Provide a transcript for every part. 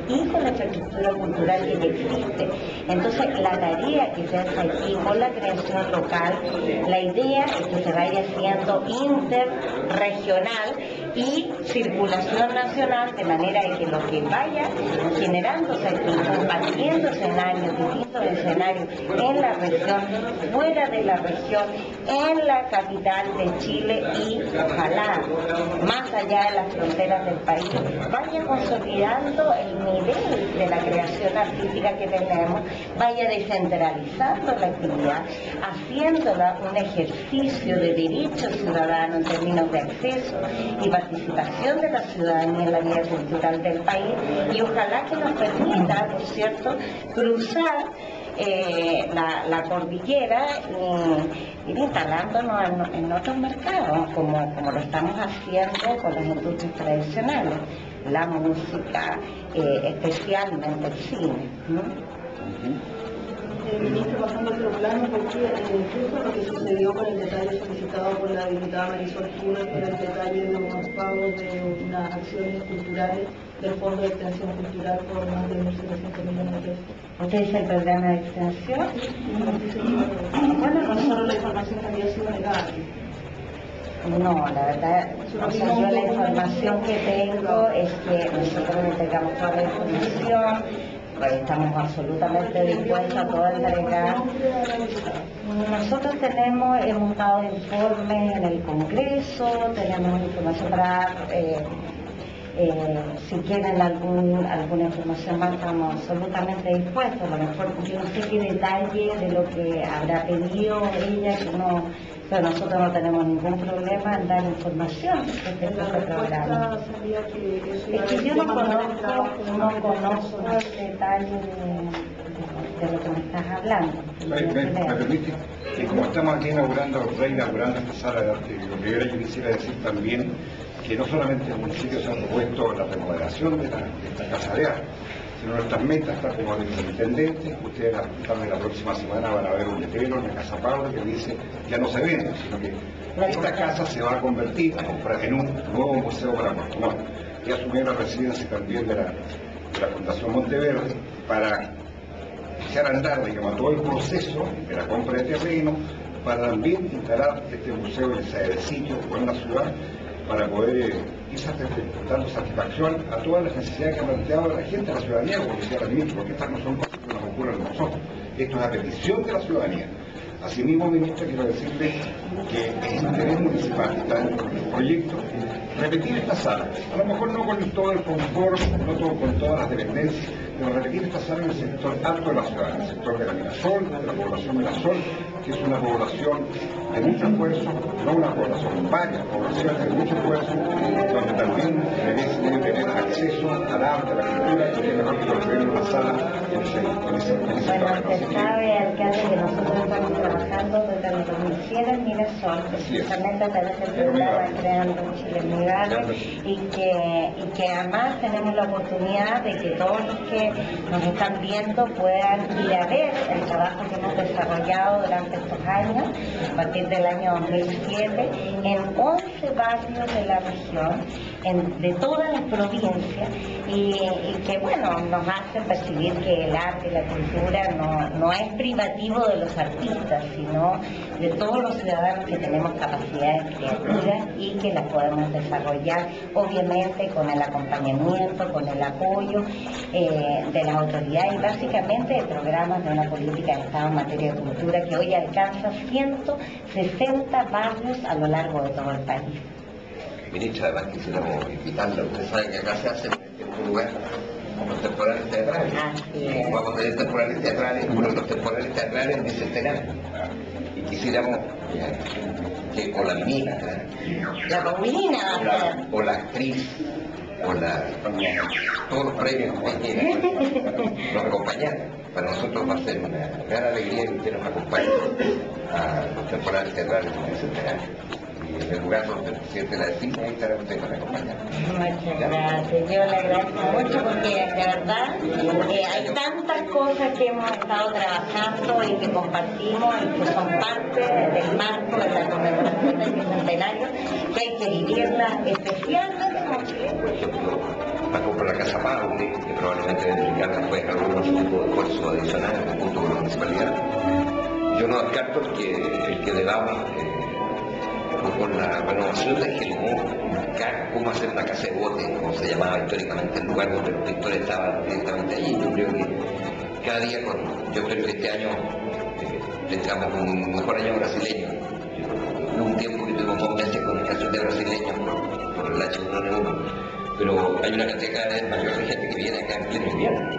y con la infraestructura cultural que ya existe. Entonces, la tarea que se hace aquí con la creación local, la idea es que se vaya haciendo interregional y circulación nacional, de manera de que lo que vaya generándose aquí, compartiendo escenarios, distintos escenarios en la región, fuera de la región, en la capital de Chile y ojalá más allá de las fronteras del país, vaya consolidando el nivel de la creación artística que tenemos, vaya descentralizando la actividad, haciéndola un ejercicio de derecho ciudadano en términos de acceso y participación de la ciudadanía en la vida cultural del país, y ojalá que nos permita, ¿no es cierto?, cruzar la cordillera y ir instalándonos en otros mercados, como lo estamos haciendo con las industrias tradicionales, la música, especialmente el cine, ¿no? Ministro, pasando a otro plano, porque justo lo que sucedió con el detalle solicitado por la diputada Marisol Funes por el detalle de unos pagos de unas acciones culturales del Fondo de Extensión Cultural por más de 1.700 millones de pesos. ¿Usted dice el programa de extensión? Bueno, nosotros la información que había sido negada. No, la verdad, o sea, yo la información que tengo es que nosotros entregamos toda la información, pues estamos absolutamente dispuestos a toda entregar. Nosotros hemos dado informes en el Congreso, tenemos información para, si quieren alguna información más, estamos absolutamente dispuestos. A lo mejor yo no sé qué detalle de lo que habrá pedido ella, que no, pero nosotros no tenemos ningún problema en dar información respecto a este programa. Es que yo no conozco el detalle de lo que me estás hablando. ¿Me permite? Que como estamos aquí reinaugurando esta sala de arte, lo primero yo quisiera decir también que no solamente el municipio se ha propuesto la remodelación de esta casa de arte, sino nuestras metas, tal como dice el intendente. Ustedes la próxima semana van a ver un letrero en la Casa Pablo que dice ya no se vende, sino que esta casa se va a convertir en un nuevo museo para Puerto Montt, y asumir la residencia también de la Fundación Monteverde para echar a andar, digamos, todo el proceso de la compra de terreno, para también instalar este museo en ese sitio o en la ciudad, para poder quizás dando satisfacción a todas las necesidades que ha planteado la gente, la ciudadanía, como decía el ministro, porque estas no son cosas que nos ocurren a nosotros, esto es a petición de la ciudadanía. Asimismo, ministro, quiero decirle que es interés municipal, está en el proyecto, repetir esta sala, a lo mejor no con todo el confort, con todas las dependencias, pero repetir esta sala en el sector alto de la ciudad, en el sector de la Mirasol, de la población Mirasol, que es una población de mucho esfuerzo, no una población, varias poblaciones de mucho esfuerzo, donde también debe tener acceso al arte, a la cultura, y que mejor que construir una sala en ese Bueno, usted sabe, alcalde, que nosotros estamos trabajando desde el 2007 en Mirasol, precisamente a través del programa Creando Chile Amigable, y que además tenemos la oportunidad de que todos los que nos están viendo puedan ir a ver el trabajo que hemos desarrollado durante estos años, a partir del año 2007, en 11 barrios de la región, de todas las provincias, y que, bueno, nos hacen percibir que el arte y la cultura no es privativo de los artistas, sino de todos los ciudadanos que tenemos capacidades creativas y que las podemos desarrollar, obviamente, con el acompañamiento, con el apoyo de las autoridades y básicamente de programas de una política de Estado en materia de cultura que hoy alcanza 160 barrios a lo largo de todo el país. Ministra, además quisiéramos invitarla. Usted sabe que acá se hacen en este lugar los temporales teatrales. Vamos a tener temporales teatrales, uno de los temporales teatrales bicentenario. Y quisiéramos que o la mina, La Paulina o la actriz, o todos los premios que usted quiera, nos acompañaran. Para nosotros va a ser una gran alegría que usted nos acompañe a los temporales teatrales bicentenarios. En el lugar donde el presidente la define, ahí estará usted para acompañar. Muchas gracias, yo le agradezco mucho porque de verdad hay tantas cosas que hemos estado trabajando y que compartimos y que son parte del marco de la conmemoración del bicentenario, que hay que vivirla especialmente como chilenos. la compra de la Casa Paule, que probablemente debe implicar después algún tipo de esfuerzo adicional junto con la municipalidad. Yo no descarto el que debamos con la renovación de Gelmú, buscar cómo hacer una casa de bote, como se llamaba históricamente el lugar donde los pintores estaban directamente allí. Yo creo que cada día, yo espero que este año tengamos un mejor año brasileño. Hubo un tiempo que tuvimos 2 meses con escasez de brasileños por el H1N1, pero hay una cantidad cada vez mayor de gente que viene acá en pleno invierno.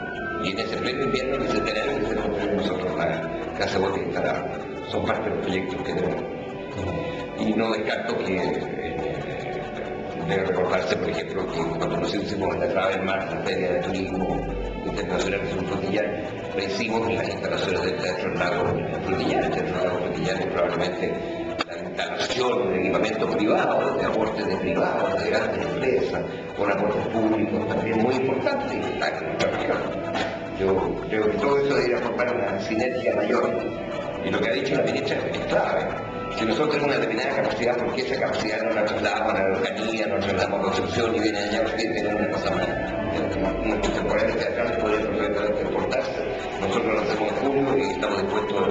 Y en ese pleno invierno que se tenemos que construir nosotros la casa de bote instalada. Son parte de los proyectos que tenemos. Y no descarto que debe recordarse, por ejemplo, que cuando nos hicimos en la Trave del Mar, la Feria de Turismo Internacional de Frutillar, lo hicimos en las instalaciones del Teatro Lago Frutillar. El Teatro Lago Frutillar es probablemente la instalación de equipamiento privado, de aportes de privados, de grandes empresas, con aportes públicos también muy importantes en nuestra región. Yo creo que todo eso debería formar una sinergia mayor. Y lo que ha dicho la ministra es clave. Si nosotros tenemos una determinada capacidad, ¿por qué esa capacidad no la trasladamos a la Araucanía, no la trasladamos a construcción y viene allá porque tenemos una cosa más? Nuestros temporales teatrales podrían perfectamente exportarse. Nosotros lo hacemos en julio y estamos dispuestos